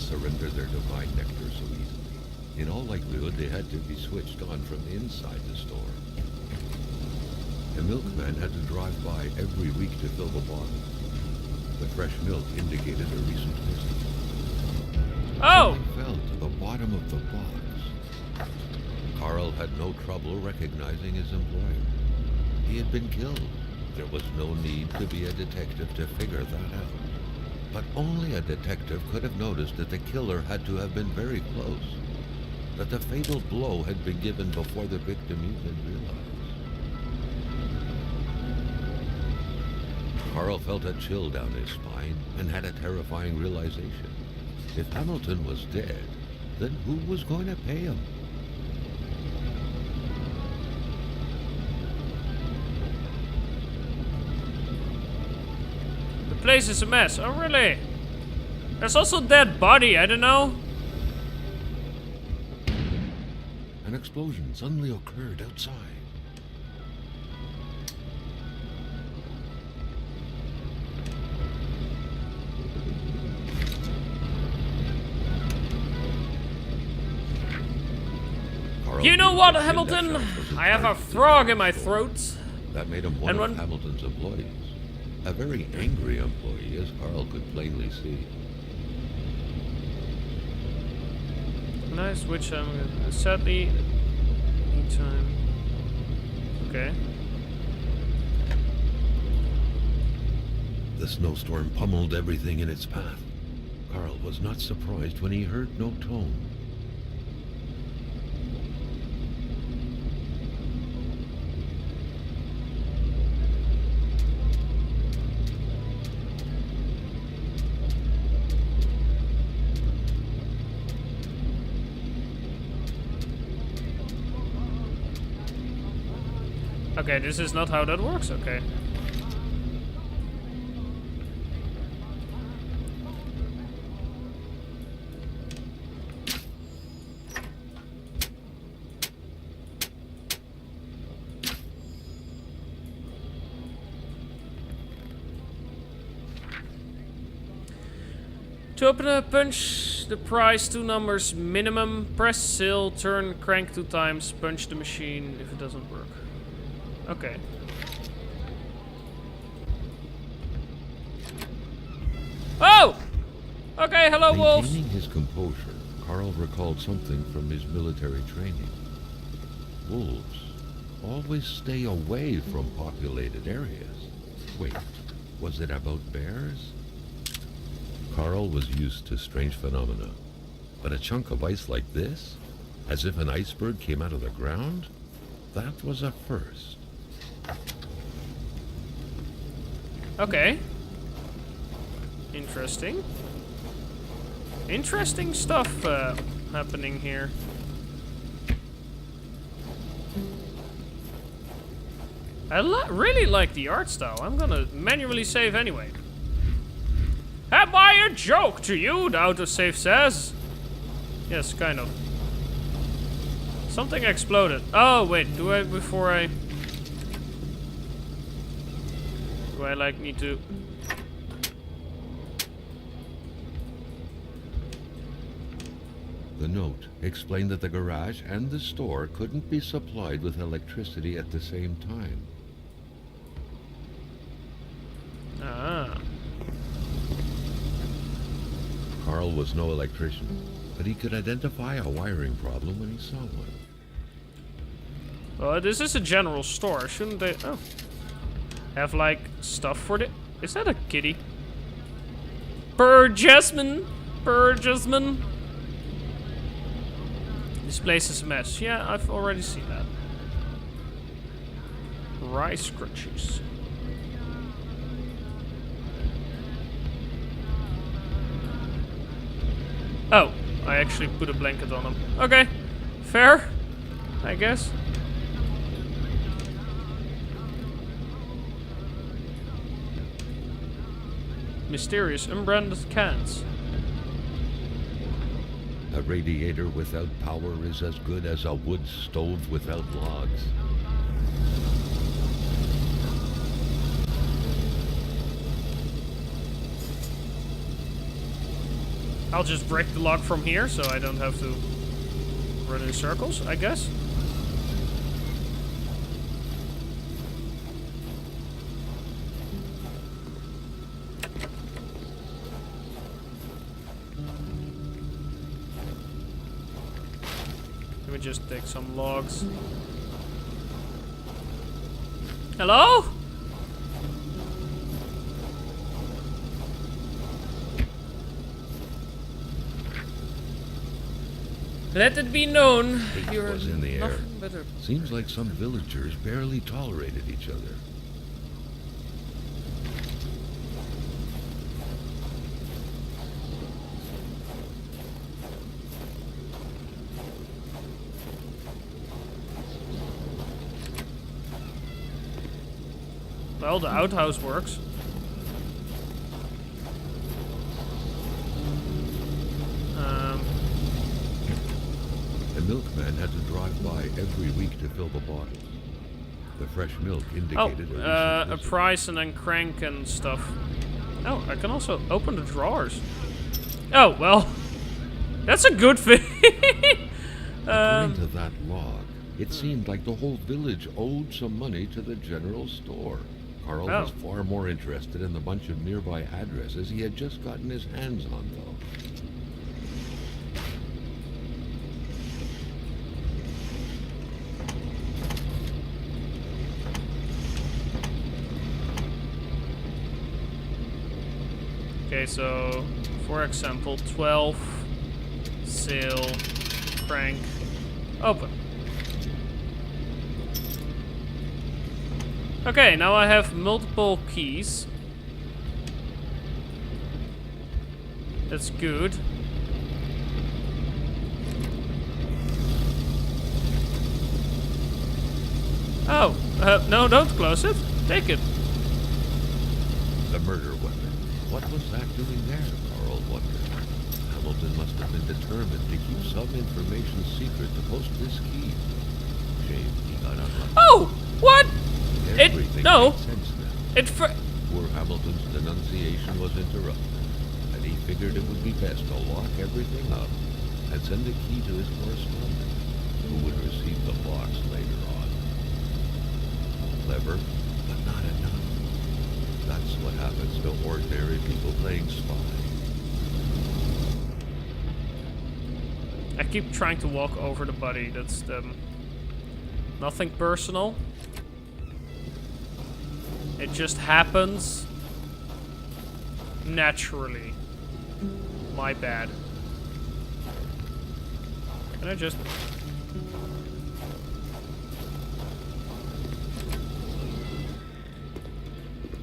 surrender their divine nectar so easily. In all likelihood, they had to be switched on from inside the store. A milkman had to drive by every week to fill the bottles. The fresh milk indicated a recent visit. Oh! Something fell to the bottom of the box. Carl had no trouble recognizing his employer. He had been killed. There was no need to be a detective to figure that out. But only a detective could have noticed that the killer had to have been very close. That the fatal blow had been given before the victim even realized. Carl felt a chill down his spine and had a terrifying realization. If Hamilton was dead, then who was going to pay him? The place is a mess. Oh, really? There's also a dead body. I don't know. An explosion suddenly occurred outside. You know what, Hamilton? I have a frog in my throat. That made him one of Hamilton's employees. A very angry employee, as Carl could plainly see. Nice, which I'm gonna sadly anytime. Okay. The snowstorm pummeled everything in its path. Carl was not surprised when he heard no tone. Okay, this is not how that works, okay. To open a punch the price 2 numbers minimum, press sale, turn crank 2 times, punch the machine if it doesn't work. Okay. Oh! Okay, hello, wolves. Maintaining his composure, Carl recalled something from his military training. Wolves always stay away from populated areas. Wait, was it about bears? Carl was used to strange phenomena, but a chunk of ice like this, as if an iceberg came out of the ground, that was a first. Okay. Interesting. Interesting stuff happening here. I really like the art style. I'm gonna manually save anyway. Am I a joke to you? The autosave says. Yes, kind of. Something exploded. Oh, wait. Do I, before I... Do I, like, need to... The note explained that the garage and the store couldn't be supplied with electricity at the same time. Ah. Carl was no electrician, but he could identify a wiring problem when he saw one. Well, this is a general store. Shouldn't they... Oh. Have, like, stuff for the... Is that a kitty? Jasmine. This place is a mess. Yeah, I've already seen that. Rice crunchies. Oh, I actually put a blanket on them. Okay, fair, I guess. Mysterious unbranded cans. A radiator without power is as good as a wood stove without logs. I'll just break the lock from here, so I don't have to run in circles, I guess. Let me just take some logs. Hello? Let it be known, Hate you're was in the air. nothing but a... Seems like some villagers barely tolerated each other. Well, the outhouse works. The milkman had to drive by every week to fill the bottles. The fresh milk Oh, indicated a recent price and then crank and stuff. Oh, I can also open the drawers. Oh, well. That's a good thing. According to that log, it seemed like the whole village owed some money to the general store. Carl was far more interested in the bunch of nearby addresses he had just gotten his hands on, though. Okay, so, for example, 12, sail, crank, open. Okay, now I have multiple keys. That's good. Oh, no, don't close it. Take it. The murder weapon. What was that doing there? Carl wondered. Hamilton must have been determined to keep some information secret to post this key. Shame he got unlucky. Oh! What? Everything no. made sense now. It Poor Hamilton's denunciation was interrupted, and he figured it would be best to lock everything up and send a key to his correspondent, who would receive the box later on. Clever, but not enough. That's what happens to ordinary people playing spy. I keep trying to walk over the body. That's nothing personal. It just happens naturally. My bad. Can I just...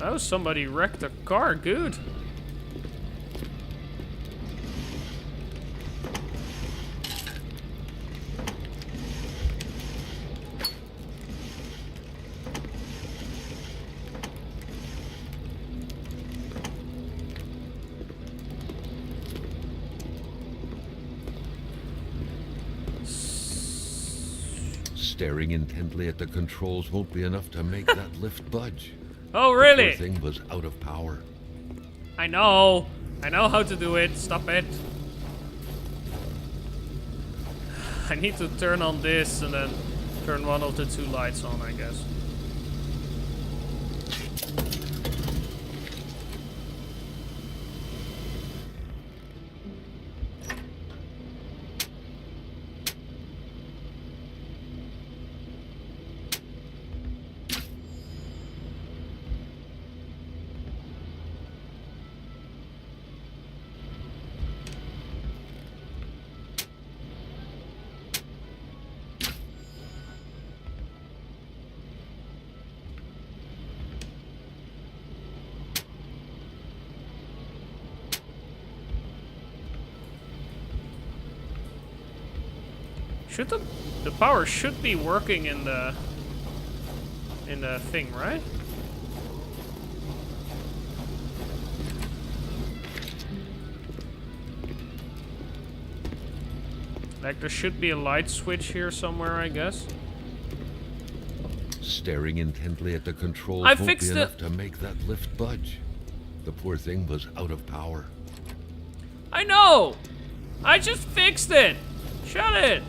Oh, somebody wrecked a car. Good. Staring intently at the controls won't be enough to make that lift budge. Oh, The really? poor thing was out of power. I know. I know how to do it. Stop it. I need to turn on this and then turn one of the two lights on, I guess. Should the power should be working in the thing, right? Like there should be a light switch here somewhere, I guess. Staring intently at the controls I won't fixed be it. enough to make that lift budge. The poor thing was out of power. I know! I just fixed it! Shut it!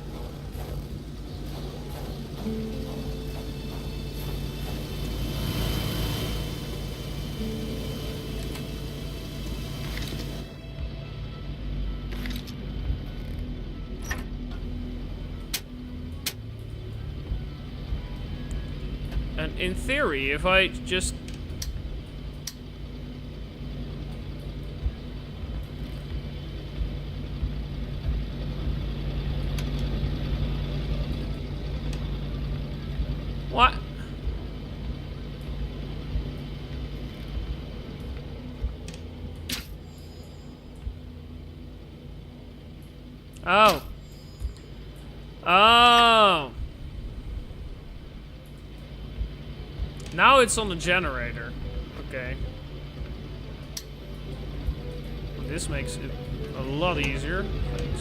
And in theory, if I just... What? Oh. Oh. Now it's on the generator. Okay. Well, this makes it a lot easier. Thanks.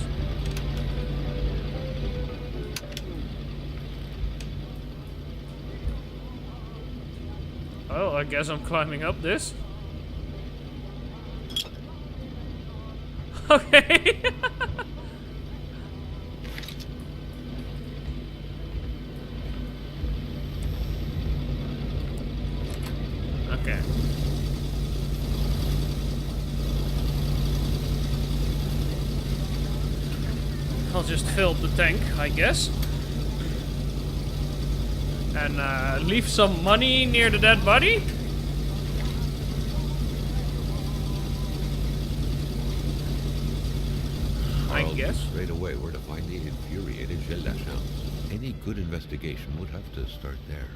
Oh, I guess I'm climbing up this. Okay. Okay. I'll just fill up the tank, I guess. And leave some money near the dead body. I Carl guess. knew straight away where to find the infuriated Gilles Lachance. Any good investigation would have to start there.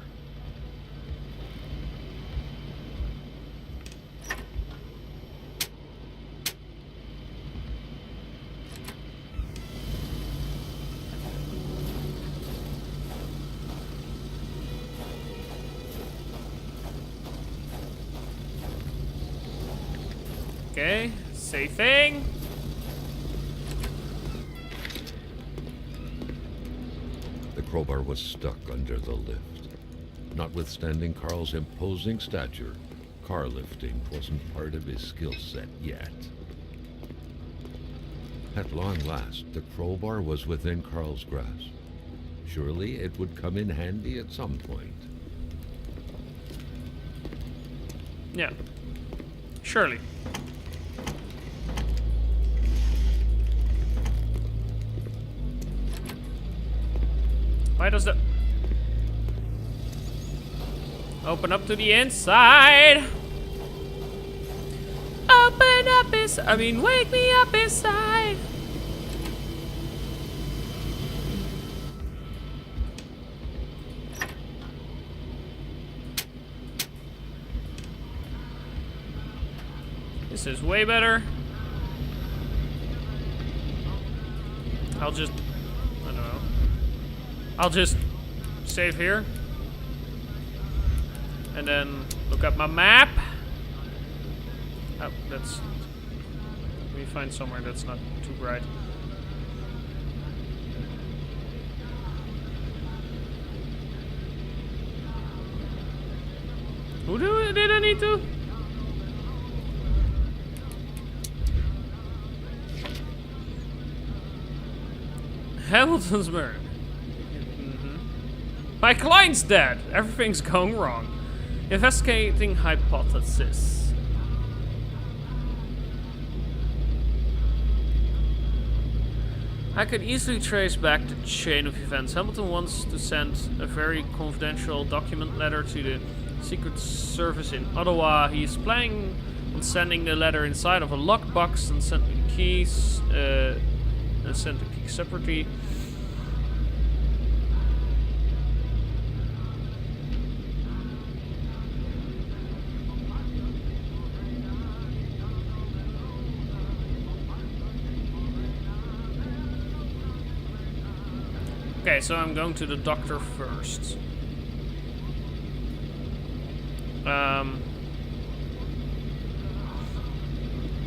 Okay, safe thing. The crowbar was stuck under the lift. Notwithstanding Carl's imposing stature, car lifting wasn't part of his skill set yet. At long last, the crowbar was within Carl's grasp. Surely it would come in handy at some point. Yeah. Surely. Why does the... Open up to the inside. Open up inside. I mean, wake me up inside. This is way better. I'll just... I don't know. I'll just save here. And then look up my map. Oh, that's... Let me find somewhere that's not too bright. Did I need to? Hamilton's murder. My client's dead. Everything's going wrong. Investigating hypothesis. I could easily trace back the chain of events. Hamilton wants to send a very confidential document letter to the Secret Service in Ottawa. He is planning on sending the letter inside of a lockbox and send the keys. Send the key separately. Okay, so I'm going to the doctor first.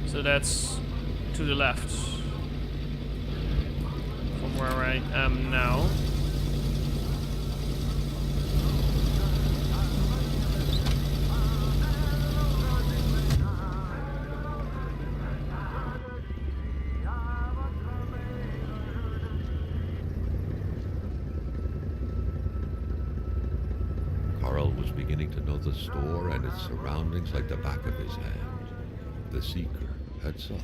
So that's to the left from where I am now. Carl was beginning to know the store and its surroundings like the back of his hand. The Seeker had sought